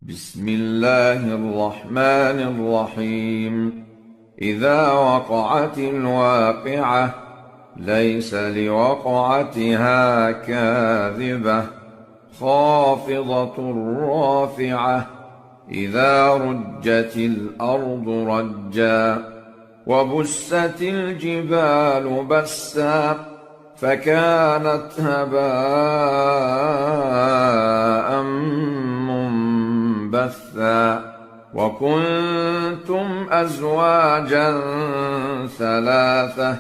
بسم الله الرحمن الرحيم. إذا وقعت الواقعة ليس لوقعتها كاذبة خافضة رافعة. إذا رجت الأرض رجا وبست الجبال بسا فكانت هباء منبثا. وكنتم أزواجا ثلاثة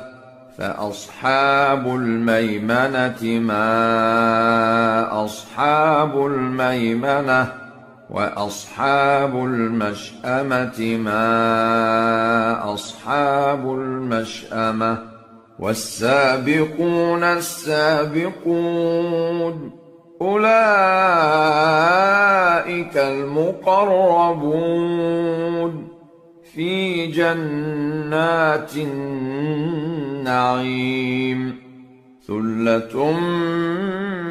فأصحاب الميمنة ما أصحاب الميمنة وأصحاب المشأمة ما أصحاب المشأمة. والسابقون السابقون أولئك المقربون في جنات النعيم. ثلة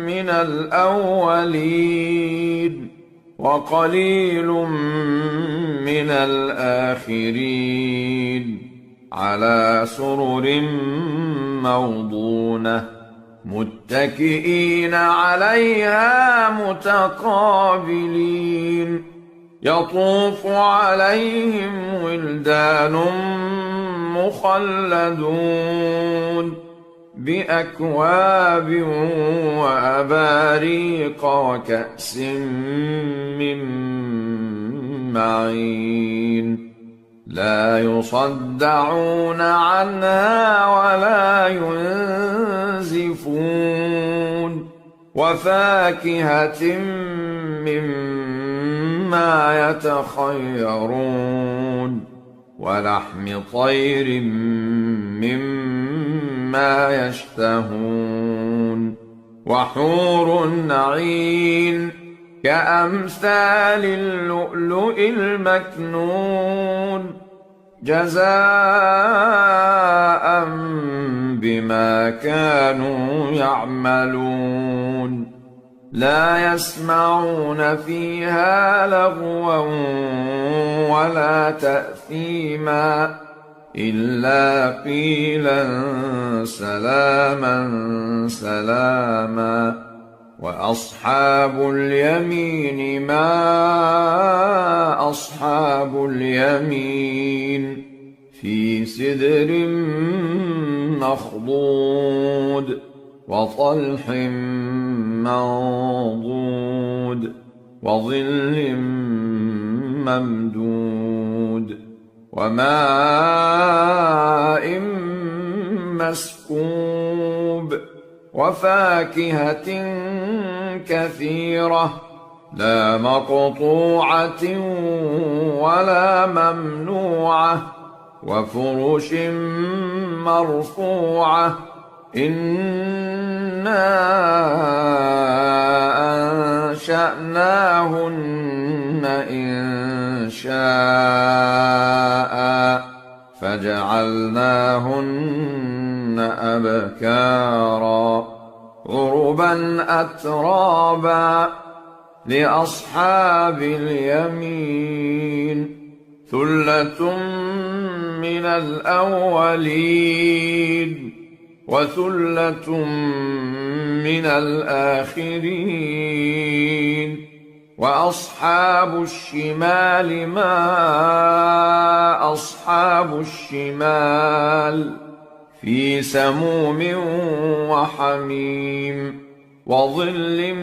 من الأولين وقليل من الآخرين. على سرر موضونة متكئين عليها متقابلين. يطوف عليهم ولدان مخلدون بأكواب وأباريق وكأس من معين. لا يصدعون عنها ولا ينزفون. وفاكهة مما يتخيرون ولحم طير مما يشتهون. وحور عين كأمثال اللؤلؤ المكنون جزاء بما كانوا يعملون. لا يسمعون فيها لغوا ولا تأثيما إلا قيلا سلاما سلاما. وأصحاب اليمين ما أصحاب اليمين في سدر مخضود وطلح منضود وظل ممدود وماء مسكوب وفاكهة كثيرة لا مقطوعة ولا ممنوعة وفرش مرفوعة. إنا أنشأناهن إنشاء فجعلناهن أبكارا عربا أترابا لأصحاب اليمين. ثلة من الأولين وثلة من الآخرين. وأصحاب الشمال ما أصحاب الشمال في سموم وحميم وظل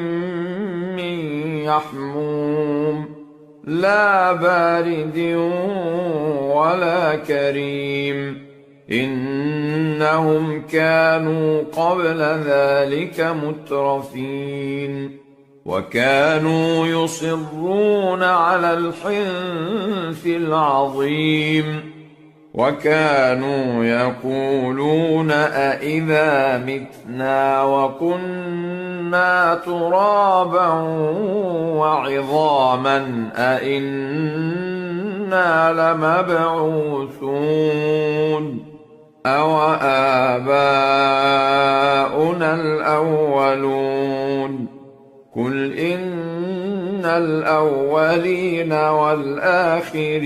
من يحموم لا بارد ولا كريم. إنهم كانوا قبل ذلك مترفين وكانوا يصرون على الحنث العظيم. وكانوا يقولون أإذا متنا وكنا ترابا وعظاما أإنا لمبعوثون أوآباؤنا الأولون. قل إن الأولين والآخرين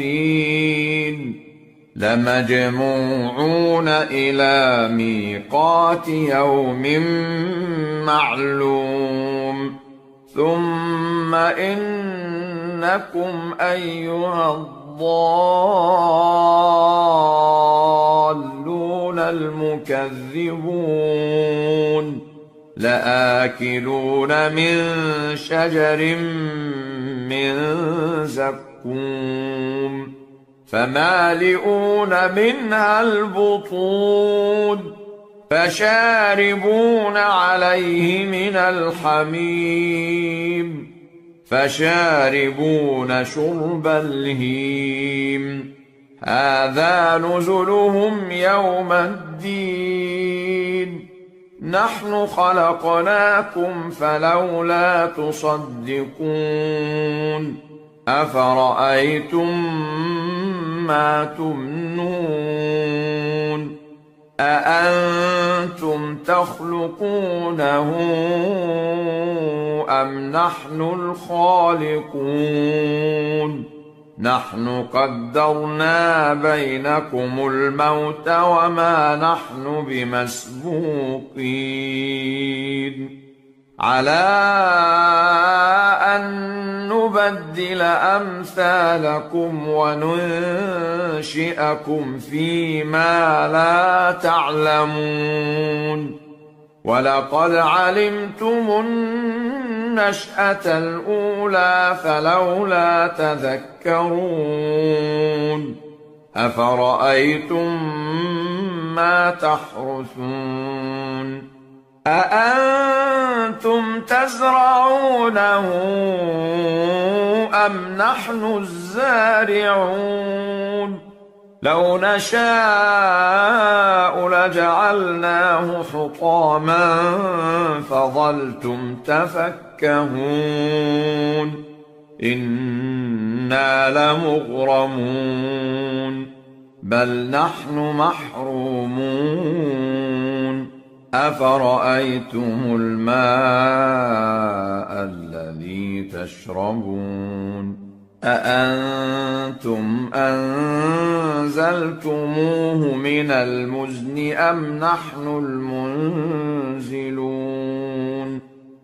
لمجموعون إلى ميقات يوم معلوم ثم إنكم أيها الضالون المكذبون لآكلون من شجر من زقوم فمالئون منها البطون فشاربون عليه من الحميم فشاربون شرب الهيم هذا نزلهم يوم الدين نحن خلقناكم فلولا تصدقون أفرأيتم ما تمنون أأنتم تخلقونه أم نحن الخالقون نحن قدرنا بينكم الموت وما نحن بمسبوقين على أن نبدل أمثالكم وننشئكم فيما لا تعلمون ولقد علمتم النشأة الأولى فلولا تذكرون أفرأيتم ما تحرثون أأنتم تزرعونه أم نحن الزارعون لو نشاء لجعلناه حطاما فظلتم تفكهون إنا لمغرمون بل نحن محرومون أفرأيتم الماء الذي تشربون أأنتم أنزلتموه من المزن أم نحن المنزلون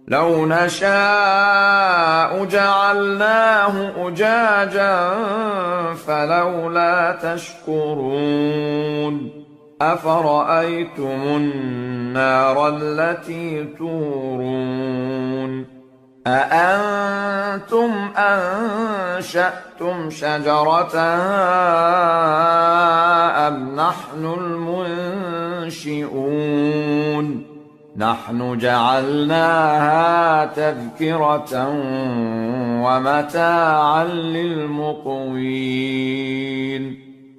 لو نشاء جعلناه أجاجا فلولا تشكرون أفرأيتم النار التي تورون أأنتم أنشأتم شجرتها أم نحن المنشئون نحن جعلناها تذكرة ومتاعا للمقوين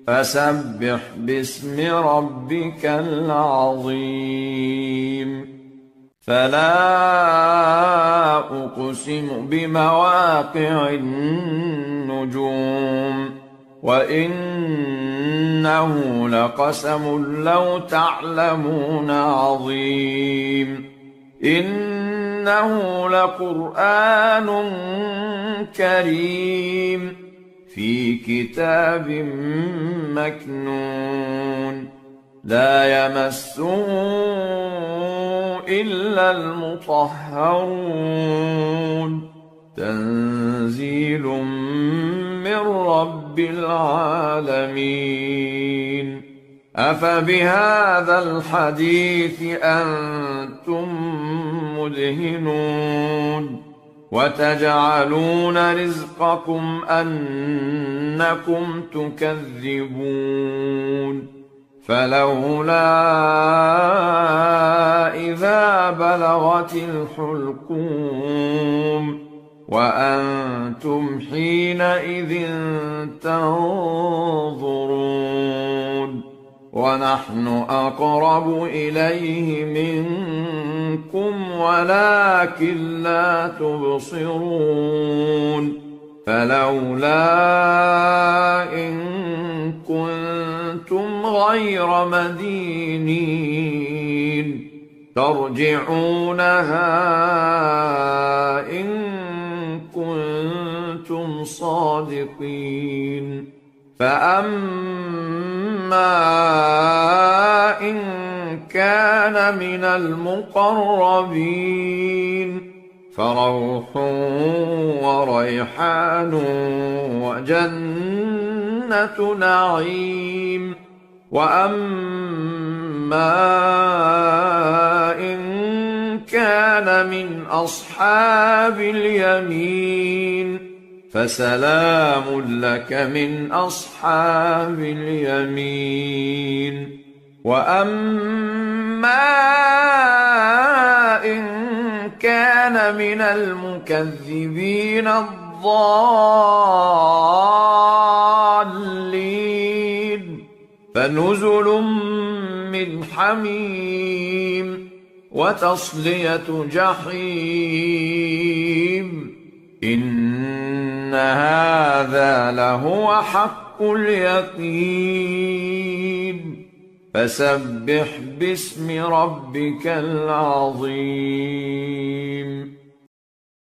فسبح باسم ربك العظيم فلا أقسم بمواقع النجوم وإنه لقسم لو تعلمون عظيم إنه لقرآن كريم في كتاب مكنون لا يمسه إلا المطهرون تنزيل من رب العالمين أفبهذا الحديث أنتم مدهنون وتجعلون رزقكم أنكم تكذبون فلولا إذا بلغت الحلقوم وأنتم حينئذ تنظرون ونحن أقرب إليه منكم ولكن لا تبصرون فلولا إن كنتم غير مدينين ترجعونها إن كنتم كنتم صادقين. فأما إن كان من المقربين فروح وريحان وجنة نعيم. وأما إن كان من أصحاب اليمين فسلام لك من أصحاب اليمين. وأما إن كان من المكذبين الضالين فنزل من حميم وتصلية جحيم. إن هذا لهو حق اليقين. فسبح باسم ربك العظيم.